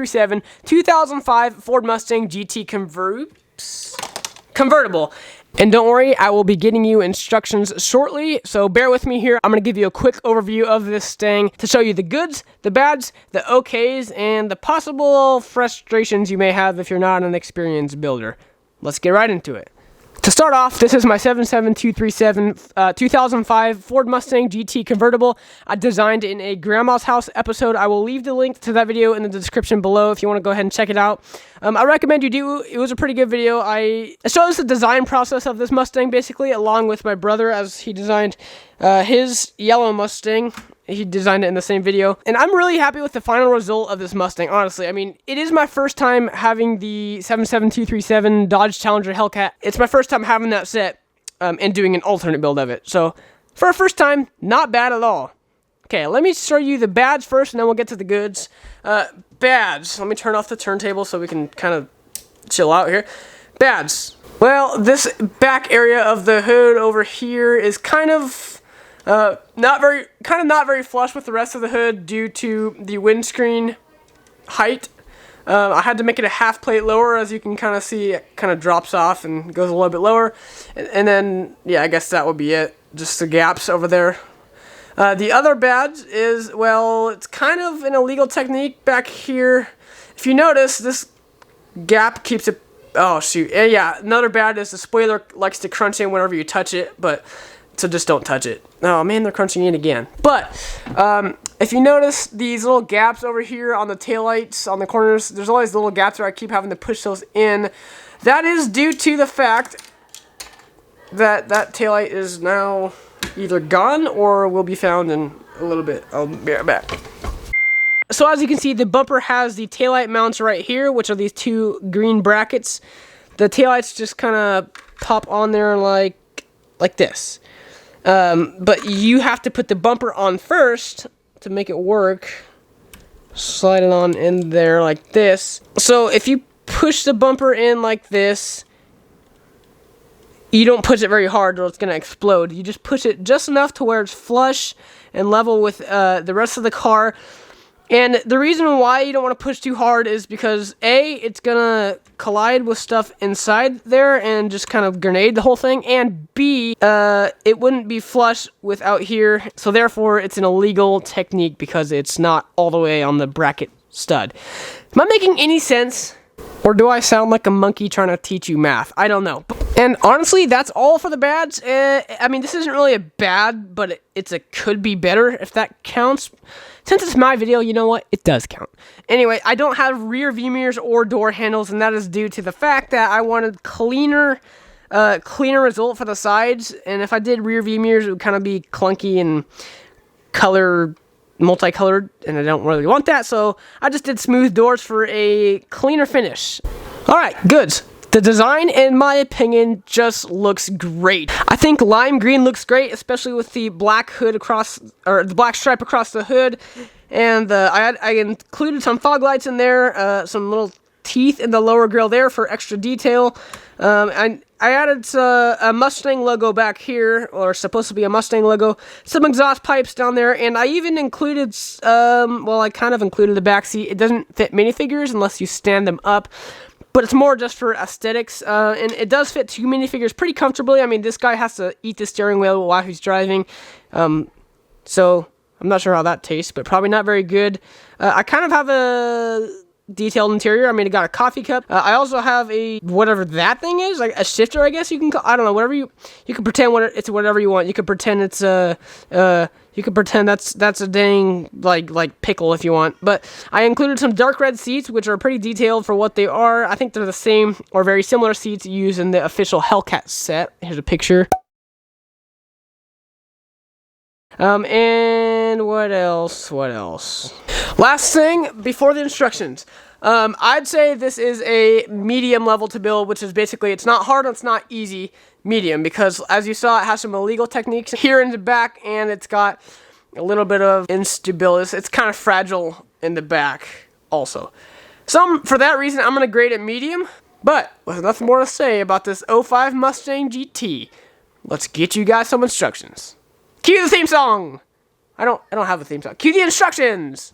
237 2005 Ford Mustang GT Convertible. And don't worry, I will be getting you instructions shortly, so bear with me here. I'm going to give you a quick overview of this thing to show you the goods, the bads, the okays, and the possible frustrations you may have if you're not an experienced builder. Let's get right into it. To start off, this is my 77237 2005 Ford Mustang GT Convertible. I designed in a grandma's house episode. I will leave the link to that video in the description below if you want to go ahead and check it out. I recommend you do. It was a pretty good video. I shows the design process of this Mustang basically, along with my brother as he designed his yellow Mustang. He designed it in the same video. And I'm really happy with the final result of this Mustang, honestly. I mean, it is my first time having the 77237 Dodge Challenger Hellcat. It's my first time having that set and doing an alternate build of it. So, for a first time, not bad at all. Okay, let me show you the bads first, and then we'll get to the goods. Bads. Let me turn off the turntable so we can kind of chill out here. Bads. Well, this back area of the hood over here is kind of not very flush with the rest of the hood due to the windscreen height. I had to make it a half plate lower, as you can kind of see. It kind of drops off and goes a little bit lower, and then yeah, I guess that would be it. Just the gaps over there. The other bad is, well, it's kind of an illegal technique back here. If you notice, this gap keeps it. Oh shoot! Yeah, another bad is the spoiler likes to crunch in whenever you touch it, but. So just don't touch it. Oh man, they're crunching in again. But if you notice these little gaps over here on the taillights, on the corners, there's always little gaps where I keep having to push those in. That is due to the fact that that taillight is now either gone or will be found in a little bit. I'll be right back. So as you can see, the bumper has the taillight mounts right here, which are these two green brackets. The taillights just kind of pop on there like this. But you have to put the bumper on first to make it work. Slide it on in there like this. So if you push the bumper in like this, you don't push it very hard or it's going to explode. You just push it just enough to where it's flush and level with the rest of the car. And the reason why you don't want to push too hard is because A, it's going to collide with stuff inside there and just kind of grenade the whole thing. And B, it wouldn't be flush with out here. So therefore, it's an illegal technique because it's not all the way on the bracket stud. Am I making any sense? Or do I sound like a monkey trying to teach you math? I don't know. And honestly, that's all for the bads. I mean, this isn't really a bad, but it's a could be better, if that counts. Since it's my video, you know what? It does count. Anyway, I don't have rear view mirrors or door handles, and that is due to the fact that I wanted cleaner result for the sides. And if I did rear view mirrors, it would kind of be clunky and multicolored, and I don't really want that, so I just did smooth doors for a cleaner finish. Alright, goods. The design, in my opinion, just looks great. I think lime green looks great, especially with the black hood across, or the black stripe across the hood, and I included some fog lights in there, some little teeth in the lower grille there for extra detail. And I added a Mustang logo back here, or supposed to be a Mustang logo, some exhaust pipes down there, and I even included, well, I kind of included the back seat. It doesn't fit minifigures unless you stand them up, but it's more just for aesthetics, and it does fit two minifigures pretty comfortably. I mean, this guy has to eat the steering wheel while he's driving, so I'm not sure how that tastes, but probably not very good. I kind of have a detailed interior. I mean, it got a coffee cup. I also have a whatever that thing is, like a shifter, I guess you can call. I don't know, whatever you can pretend it's whatever you want. You could pretend it's you could pretend that's a dang like pickle if you want. But I included some dark red seats, which are pretty detailed for what they are. I think they're the same or very similar seats used in the official Hellcat set. Here's a picture. And what else? Last thing before the instructions. I'd say this is a medium level to build, which is basically, it's not hard, it's not easy, medium, because as you saw, it has some illegal techniques here in the back, and it's got a little bit of instability. It's kind of fragile in the back also. For that reason, I'm going to grade it medium, but with nothing more to say about this 05 Mustang GT, let's get you guys some instructions. Cue the theme song! I don't have a theme song. Cue the instructions!